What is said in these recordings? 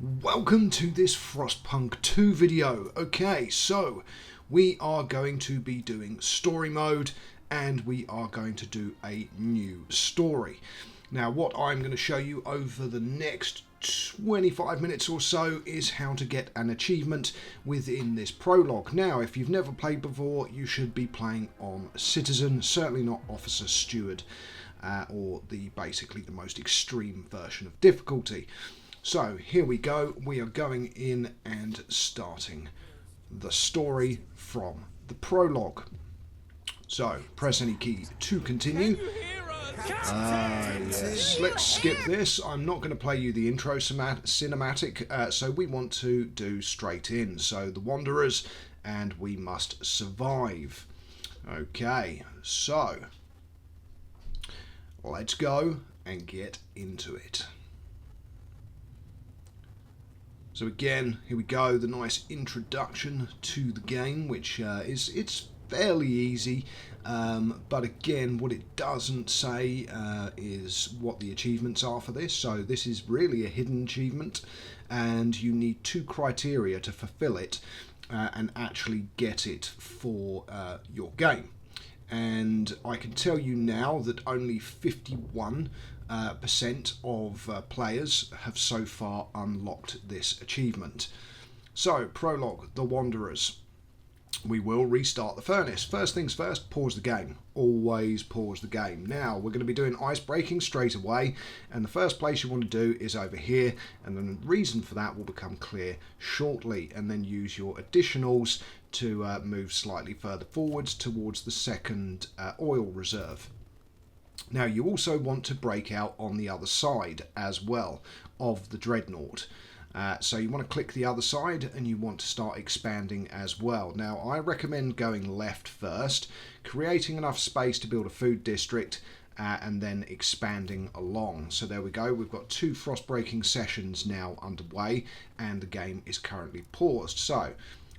Welcome to this FrostPunk 2 video. Okay, so we are going to be doing story mode and we are going to do a new story. Now what I'm going to show you over the next 25 minutes or so is how to get an achievement within this prologue. Now if you've never played before, you should be playing on Citizen, certainly not Officer Steward or basically the most extreme version of difficulty. So here we go, we are going in and starting the story from the prologue. So press any key to continue. Yes, let's skip this. I'm not going to play you the intro cinematic, so we want to do straight in. So the Wanderers, and we must survive. Okay, so let's go and get into it. So again, here we go, the nice introduction to the game, which it's fairly easy, but again, what it doesn't say is what the achievements are for this. So this is really a hidden achievement, and you need 2 criteria to fulfill it and actually get it for your game. And I can tell you now that only 51% of players have so far unlocked this achievement. So, prologue, the Wanderers. We will restart the furnace. First things first, pause the game. Always pause the game. Now, we're going to be doing ice breaking straight away, and the first place you want to do is over here, and then the reason for that will become clear shortly, and then use your additionals to move slightly further forwards towards the second oil reserve. Now you also want to break out on the other side as well of the dreadnought. So you want to click the other side and you want to start expanding as well. Now I recommend going left first, creating enough space to build a food district and then expanding along. So there we go, we've got 2 frost breaking sessions now underway and the game is currently paused. So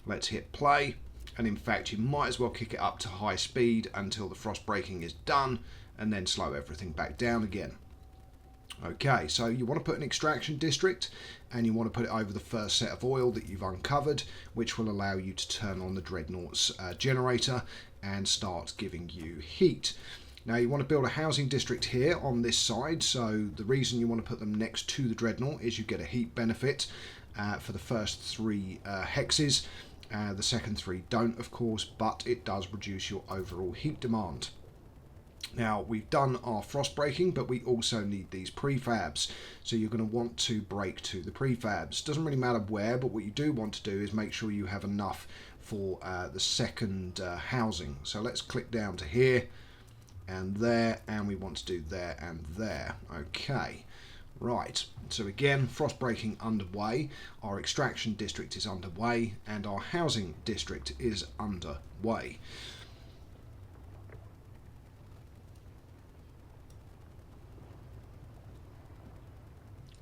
let's hit play, and in fact you might as well kick it up to high speed until the frost breaking is done and then slow everything back down again. Okay, so you want to put an extraction district and you want to put it over the first set of oil that you've uncovered, which will allow you to turn on the dreadnought's generator and start giving you heat. Now you want to build a housing district here on this side, so the reason you want to put them next to the dreadnought is you get a heat benefit for the first 3 hexes. The second 3 don't, of course, but it does reduce your overall heat demand. Now we've done our frost breaking, but we also need these prefabs, so you're going to want to break to the prefabs. Doesn't really matter where, but what you do want to do is make sure you have enough for the second housing. So let's click down to here and there, and we want to do there and there. Okay, right, so again, frost breaking underway, our extraction district is underway, and our housing district is underway.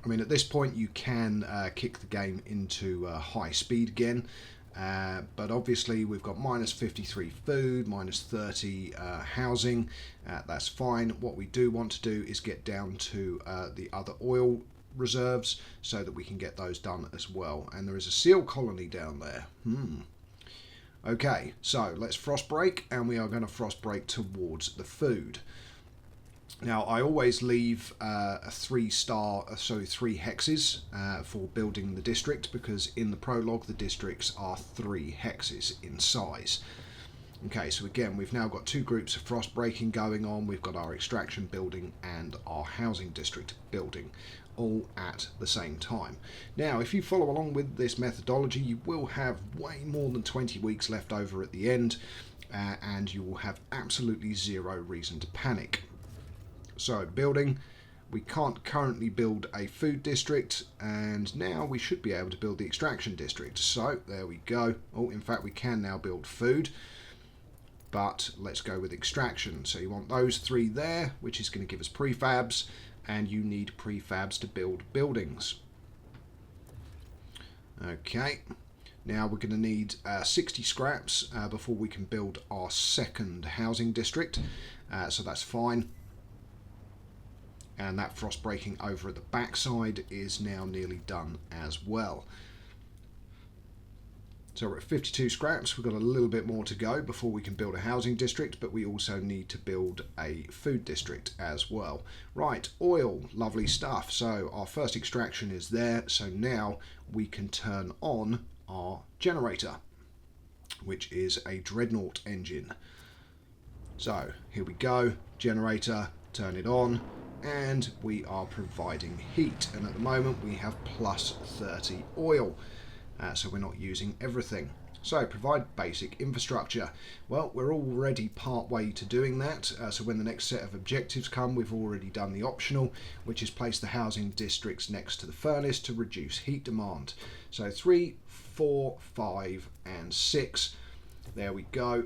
I mean, at this point you can kick the game into high speed again, but obviously we've got minus 53 food, minus 30 housing. That's fine. What we do want to do is get down to the other oil reserves so that we can get those done as well. And there is a seal colony down there. Okay, so let's frost break, and we are going to frost break towards the food. Now I always leave a 3 hexes for building the district, because in the prologue the districts are 3 hexes in size. Okay, so again we've now got 2 groups of frost breaking going on. We've got our extraction building and our housing district building all at the same time. Now if you follow along with this methodology, you will have way more than 20 weeks left over at the end, and you will have absolutely 0 reason to panic. So building, we can't currently build a food district, and now we should be able to build the extraction district. So there we go. Oh, in fact we can now build food, but let's go with extraction. So you want those 3 there, which is going to give us prefabs, and you need prefabs to build buildings. Okay, now we're going to need 60 scraps before we can build our second housing district, so that's fine. And that frost breaking over at the backside is now nearly done as well. So we're at 52 scraps. We've got a little bit more to go before we can build a housing district, but we also need to build a food district as well. Right, oil, lovely stuff. So our first extraction is there. So now we can turn on our generator, which is a dreadnought engine. So here we go, generator, turn it on, and we are providing heat. And at the moment we have plus 30 oil. So we're not using everything. So provide basic infrastructure. Well, we're already part way to doing that. So when the next set of objectives come, we've already done the optional, which is place the housing districts next to the furnace to reduce heat demand. So 3, 4, 5 and 6. There we go.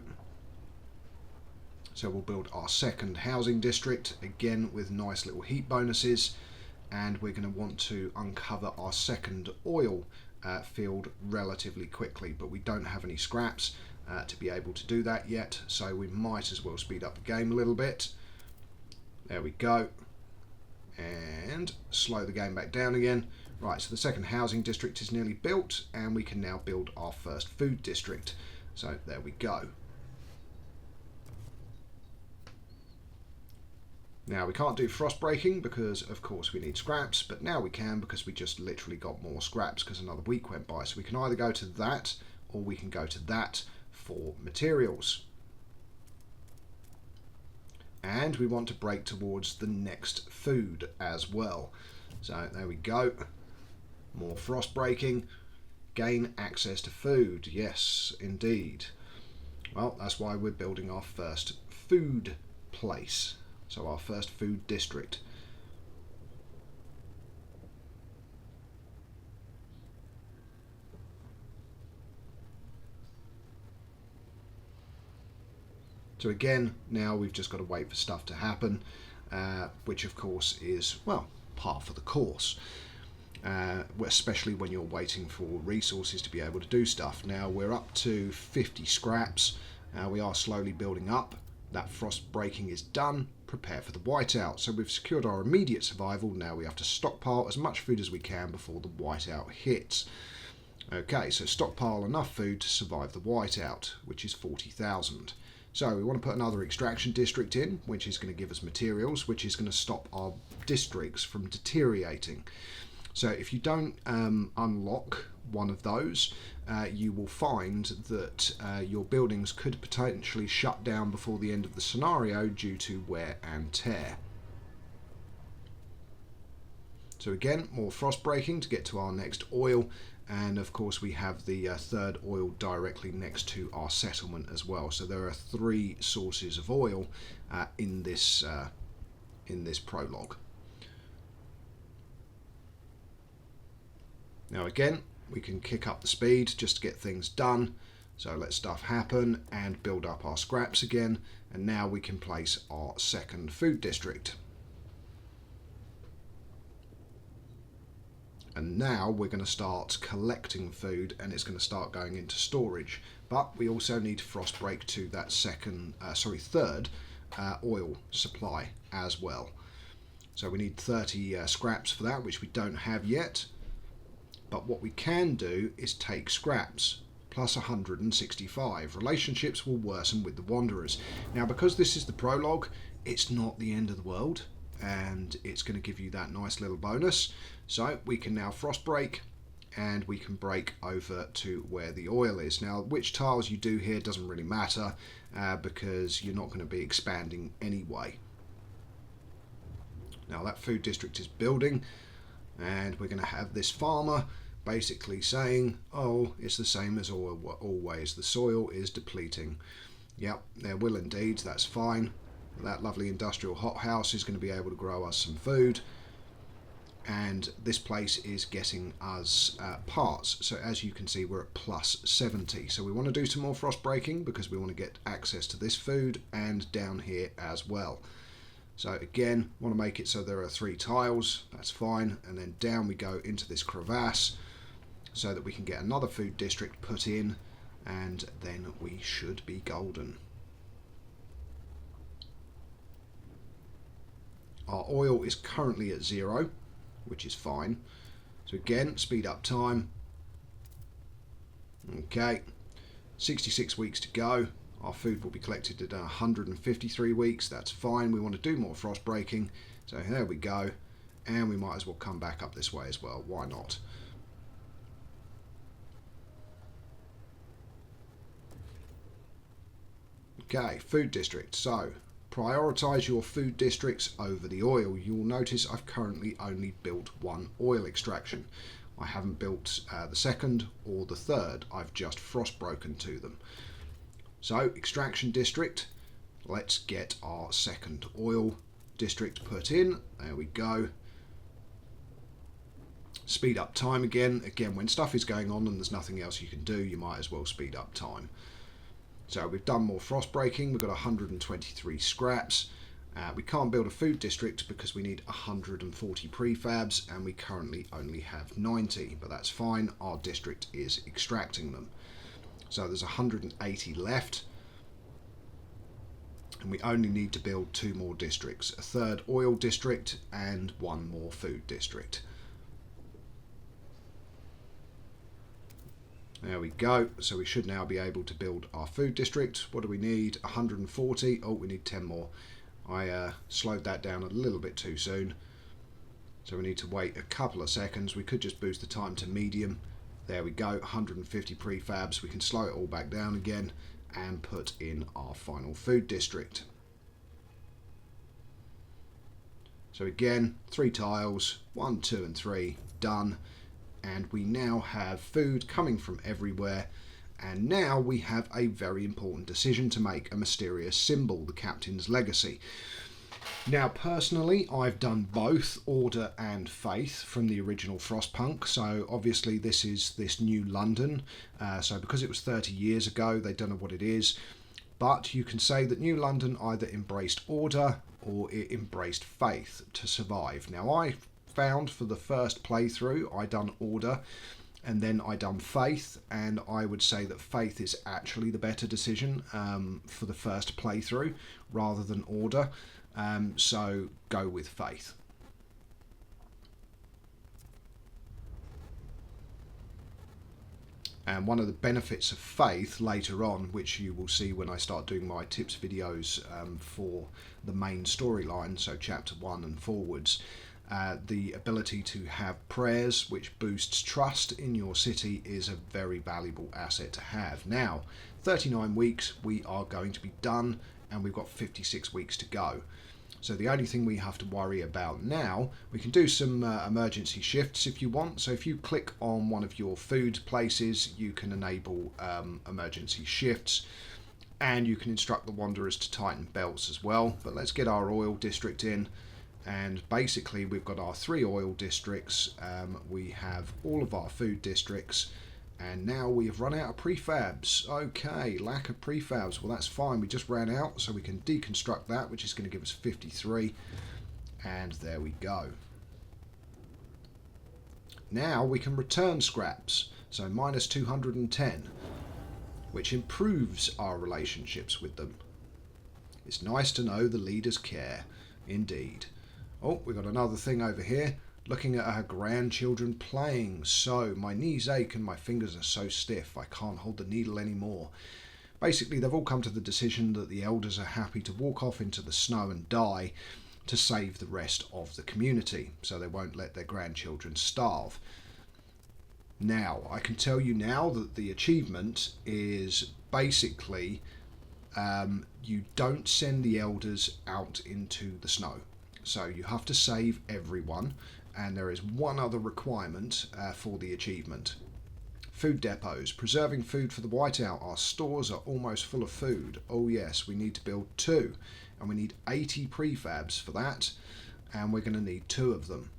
So we'll build our second housing district, again with nice little heat bonuses. And we're going to want to uncover our second oil field relatively quickly, but we don't have any scraps to be able to do that yet, so we might as well speed up the game a little bit. There we go, and slow the game back down again. Right, so the second housing district is nearly built, and we can now build our first food district. So there we go. Now we can't do frost breaking because of course we need scraps, but now we can because we just literally got more scraps because another week went by. So we can either go to that or we can go to that for materials. And we want to break towards the next food as well. So there we go. More frost breaking. Gain access to food. Yes, indeed. Well, that's why we're building our first food place. So our first food district. So again, now we've just got to wait for stuff to happen, which of course is, well, par for the course. Especially when you're waiting for resources to be able to do stuff. Now we're up to 50 scraps. We are slowly building up. That frost breaking is done. Prepare for the whiteout. So we've secured our immediate survival. Now we have to stockpile as much food as we can before the whiteout hits. Okay, so stockpile enough food to survive the whiteout, which is 40,000. So we want to put another extraction district in, which is going to give us materials, which is going to stop our districts from deteriorating. So if you don't unlock one of those, you will find that your buildings could potentially shut down before the end of the scenario due to wear and tear. So again, more frost breaking to get to our next oil, and of course we have the third oil directly next to our settlement as well. So there are 3 sources of oil in this prologue. Now again, we can kick up the speed just to get things done. So let stuff happen and build up our scraps again. And now we can place our second food district. And now we're going to start collecting food and it's going to start going into storage. But we also need to frost break to that third oil supply as well. So we need 30 scraps for that, which we don't have yet. But what we can do is take scraps, plus 165. Relationships will worsen with the Wanderers. Now, because this is the prologue, it's not the end of the world, and it's going to give you that nice little bonus. So we can now frost break, and we can break over to where the oil is. Now, which tiles you do here doesn't really matter, because you're not going to be expanding anyway. Now, that food district is building, and we're going to have this farmer basically saying, oh, it's the same as always, the soil is depleting. Yep, there will indeed, that's fine. That lovely industrial hothouse is going to be able to grow us some food, and this place is getting us parts. So as you can see, we're at plus 70. So we want to do some more frost breaking because we want to get access to this food and down here as well. So again, want to make it so there are 3 tiles, that's fine, and then down we go into this crevasse so that we can get another food district put in, and then we should be golden. Our oil is currently at 0, which is fine. So again, speed up time. Okay, 66 weeks to go. Our food will be collected at 153 weeks. That's fine. We want to do more frost breaking. So there we go. And we might as well come back up this way as well. Why not? Okay, food district. So prioritize your food districts over the oil. You'll notice I've currently only built one oil extraction. I haven't built the second or the third. I've just frost broken to them. So extraction district, let's get our second oil district put in. There we go. Speed up time again. Again, when stuff is going on and there's nothing else you can do, you might as well speed up time. So we've done more frost breaking. We've got 123 scraps. We can't build a food district because we need 140 prefabs, and we currently only have 90, but that's fine. Our district is extracting them. So there's 180 left, and we only need to build 2 more districts, a third oil district and 1 more food district. There we go. So we should now be able to build our food district. What do we need? 140. Oh, we need 10 more. I slowed that down a little bit too soon. So we need to wait a couple of seconds. We could just boost the time to medium. There we go, 150 prefabs. We can slow it all back down again and put in our final food district. So again, 3 tiles, 1, 2 and 3, done. And we now have food coming from everywhere. And now we have a very important decision to make, a mysterious symbol, the Captain's Legacy. Now, personally, I've done both Order and Faith from the original FrostPunk. So obviously this is this new London. So because it was 30 years ago, they don't know what it is. But you can say that New London either embraced Order or it embraced Faith to survive. Now, I found for the first playthrough, I done Order and then I done Faith, and I would say that Faith is actually the better decision for the first playthrough rather than Order. So go with Faith. And one of the benefits of Faith later on, which you will see when I start doing my tips videos for the main storyline, so chapter 1 and forwards, the ability to have prayers which boosts trust in your city is a very valuable asset to have. Now, 39 weeks we are going to be done, and we've got 56 weeks to go. So the only thing we have to worry about now, we can do some emergency shifts if you want. So if you click on one of your food places, you can enable emergency shifts, and you can instruct the Wanderers to tighten belts as well. But let's get our oil district in. And basically we've got our 3 oil districts, we have all of our food districts, and now we have run out of prefabs. Okay, lack of prefabs. Well, that's fine. We just ran out, so we can deconstruct that, which is going to give us 53. And there we go. Now we can return scraps, so minus 210, which improves our relationships with them. It's nice to know the leaders care, indeed. Oh, we've got another thing over here. Looking at her grandchildren playing. So, my knees ache and my fingers are so stiff I can't hold the needle anymore. Basically, they've all come to the decision that the elders are happy to walk off into the snow and die to save the rest of the community, so they won't let their grandchildren starve. Now, I can tell you now that the achievement is basically you don't send the elders out into the snow. So you have to save everyone, and there is one other requirement for the achievement. Food depots. Preserving food for the whiteout. Our stores are almost full of food. Oh yes, we need to build 2, and we need 80 prefabs for that, and we're going to need 2 of them.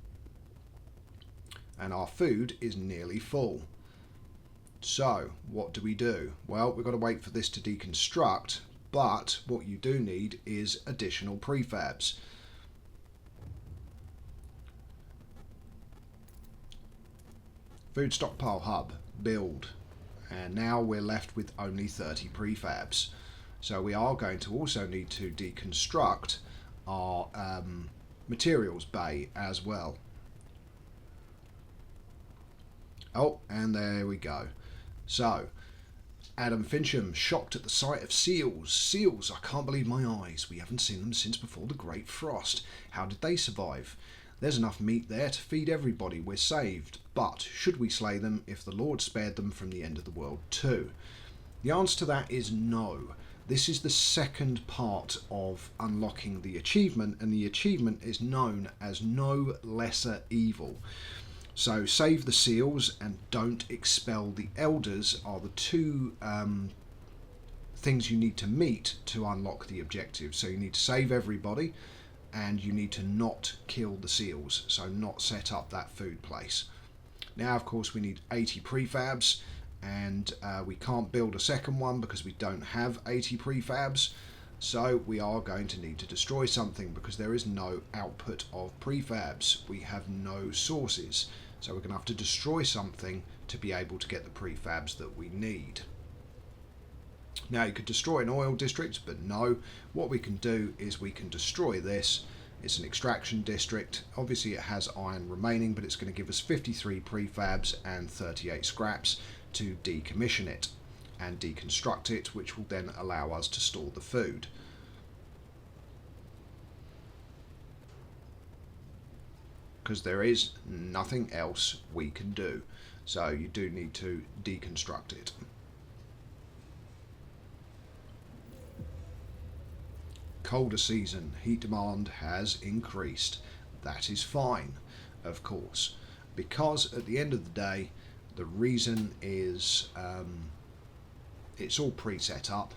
And our food is nearly full. So what do? Well, we've got to wait for this to deconstruct, but what you do need is additional prefabs. Food stockpile hub, build, and now we're left with only 30 prefabs. So we are going to also need to deconstruct our materials bay as well. Oh, and there we go. So, Adam Fincham, shocked at the sight of seals. Seals, I can't believe my eyes. We haven't seen them since before the Great Frost. How did they survive? There's enough meat there to feed everybody. We're saved. But should we slay them if the Lord spared them from the end of the world too? The answer to that is no. This is the second part of unlocking the achievement, and the achievement is known as No Lesser Evil. So save the seals and don't expel the elders are the two things you need to meet to unlock the objective. So you need to save everybody and you need to not kill the seals, so not set up that food place. Now of course we need 80 prefabs, and we can't build a second one because we don't have 80 prefabs. So we are going to need to destroy something because there is no output of prefabs. We have no sources. So we're going to have to destroy something to be able to get the prefabs that we need. Now you could destroy an oil district, but no. What we can do is we can destroy this. It's an extraction district. Obviously it has iron remaining, but it's going to give us 53 prefabs and 38 scraps to decommission it and deconstruct it, which will then allow us to store the food. Because there is nothing else we can do. So you do need to deconstruct it. Colder season, heat demand has increased. That is fine, of course, because at the end of the day, the reason is it's all pre-set up.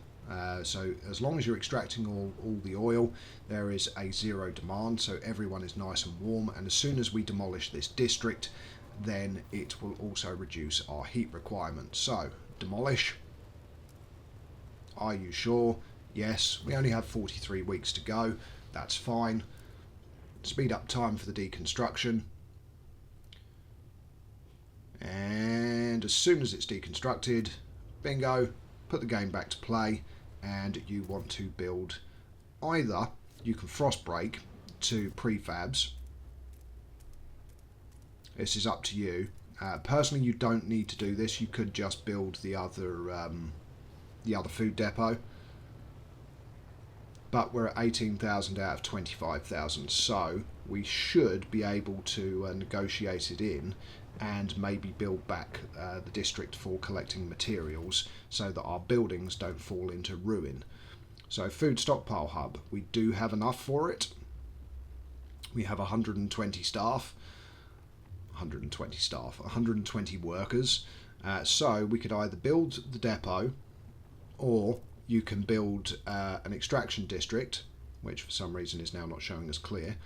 So as long as you're extracting all the oil, there is a zero demand, so everyone is nice and warm, and as soon as we demolish this district, then it will also reduce our heat requirements. So demolish. Are you sure? Yes, we only have 43 weeks to go. That's fine. Speed up time for the deconstruction. And as soon as it's deconstructed, bingo, put the game back to play. And you want to build, either you can frost break to prefabs. This is up to you. Personally, you don't need to do this. You could just build the other food depot. But we're at 18,000 out of 25,000, so we should be able to negotiate it in and maybe build back the district for collecting materials so that our buildings don't fall into ruin. So food stockpile hub, we do have enough for it. We have 120 staff, 120 workers. So we could either build the depot, or you can build an extraction district, which for some reason is now not showing us clear.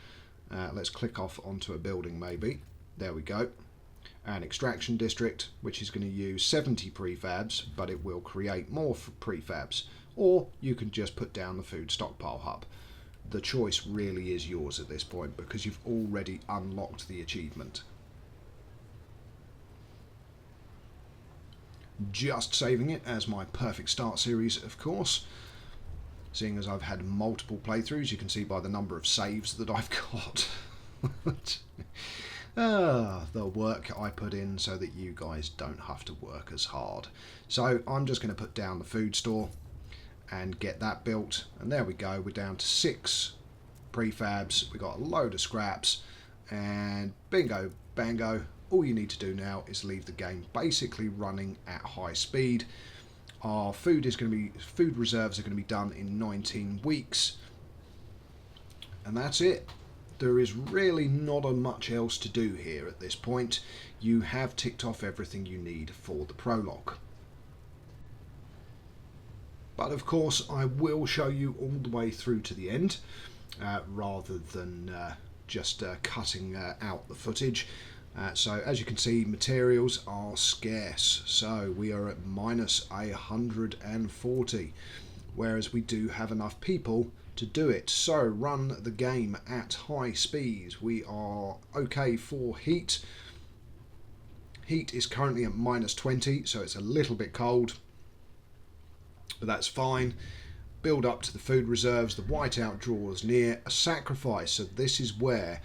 Let's click off onto a building maybe. There we go. An extraction district, which is going to use 70 prefabs, but it will create more prefabs. Or you can just put down the food stockpile hub. The choice really is yours at this point because you've already unlocked the achievement. Just saving it as my perfect start series, of course. Seeing as I've had multiple playthroughs, you can see by the number of saves that I've got. The work I put in so that you guys don't have to work as hard. So I'm just going to put down the food store and get that built, and there we go, we're down to 6 prefabs. We got a load of scraps, and bingo bango, all you need to do now is leave the game basically running at high speed. Our food reserves are going to be done in 19 weeks, and that's it. There is really not much else to do here at this point. You have ticked off everything you need for the prologue. But of course I will show you all the way through to the end, rather than just cutting out the footage. So as you can see, materials are scarce, so we are at minus 140, whereas we do have enough people to do it. So run the game at high speed. We are okay for heat. Heat is currently at minus 20, so it's a little bit cold, but that's fine. build up to the food reserves, the whiteout draws near, a sacrifice. So this is where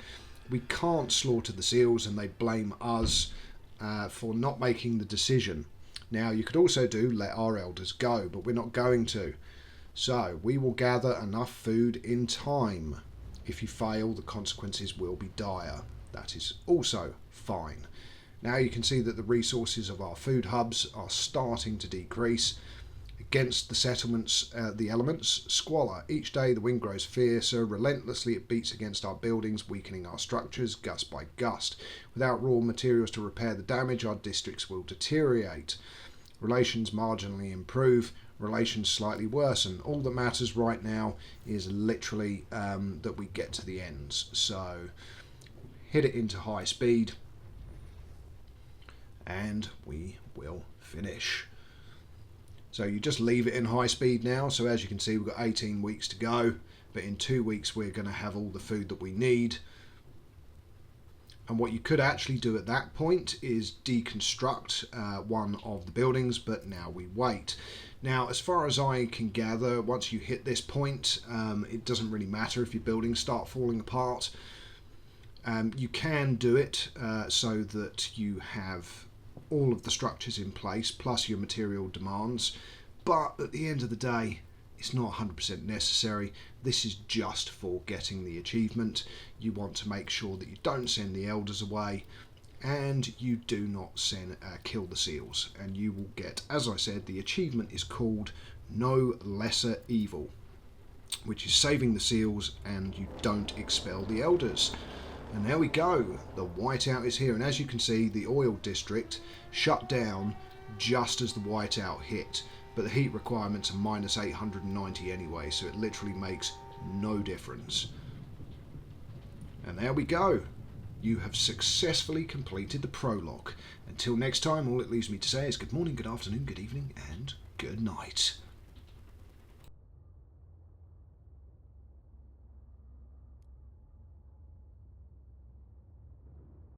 we can't slaughter the seals and they blame us for not making the decision. Now you could also do let our elders go, but we're not going to. So we will gather enough food in time. If you fail, the consequences will be dire. That is also fine. Now you can see that the resources of our food hubs are starting to decrease. Against the settlements, the elements, squalor. Each day the wind grows fiercer. Relentlessly it beats against our buildings, weakening our structures gust by gust. Without raw materials to repair the damage, our districts will deteriorate. Relations marginally improve. Relations slightly worsen. All that matters right now is literally that we get to the ends. So hit it into high speed and we will finish. So you just leave it in high speed now. So as you can see, we've got 18 weeks to go, but in 2 weeks we're going to have all the food that we need. And what you could actually do at that point is deconstruct one of the buildings, but now we wait. Now, as far as I can gather, once you hit this point, it doesn't really matter if your buildings start falling apart. You can do it so that you have all of the structures in place plus your material demands, but at the end of the day it's not 100% necessary. This is just for getting the achievement. You want to make sure that you don't send the elders away and you do not kill the seals, and you will get, as I said, the achievement is called No Lesser Evil, which is saving the seals and you don't expel the elders. And there we go, the whiteout is here, and as you can see the oil district shut down just as the whiteout hit, but the heat requirements are minus 890 anyway, so it literally makes no difference. And there we go, you have successfully completed the prologue. Until next time, all it leaves me to say is good morning, good afternoon, good evening and good night.